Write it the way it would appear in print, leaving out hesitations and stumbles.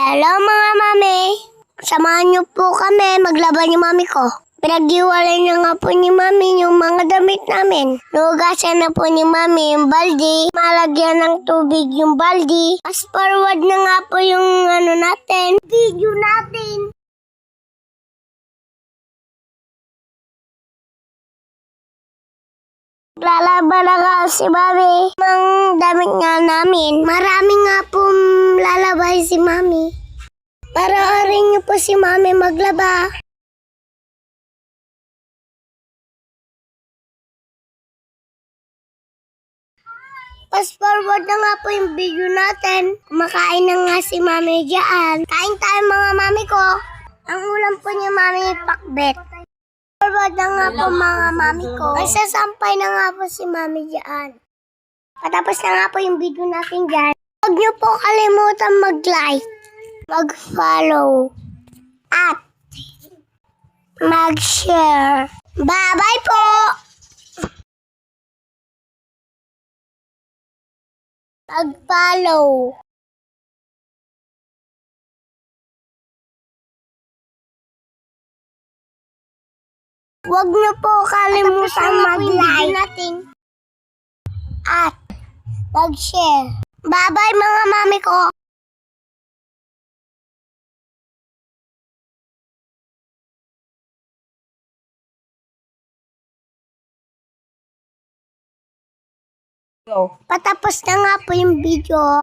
Hello mga mami. Samahan niyo po kami maglaban yung mami ko. Pinag-iwalay na nga po ni mami yung mga damit namin. Nugasan na po ni mami yung baldi. Malagyan ng tubig yung baldi. Fast forward na nga po yung video natin. Lalaban na nga si mami. Mga damit nga namin. Marami nga po lalabay si mami. Paraarin niyo po si mami maglaba. Fast forward na nga po yung video natin. Kumakain na nga si mami dyan. Kain tayo mga mami ko. Ang ulam po niya mami pakbet. Forward na nga po mga mami ko. Ay sasampay na nga po si mami dyan. Patapos na nga po yung video natin dyan. Huwag niyo po kalimutan mag-like, mag-follow, at mag-share. Bye-bye po! Mag-follow. Huwag niyo po kalimutan mag-like natin at mag-share. Bye-bye mga mami ko. Go. Patapos na nga po yung video.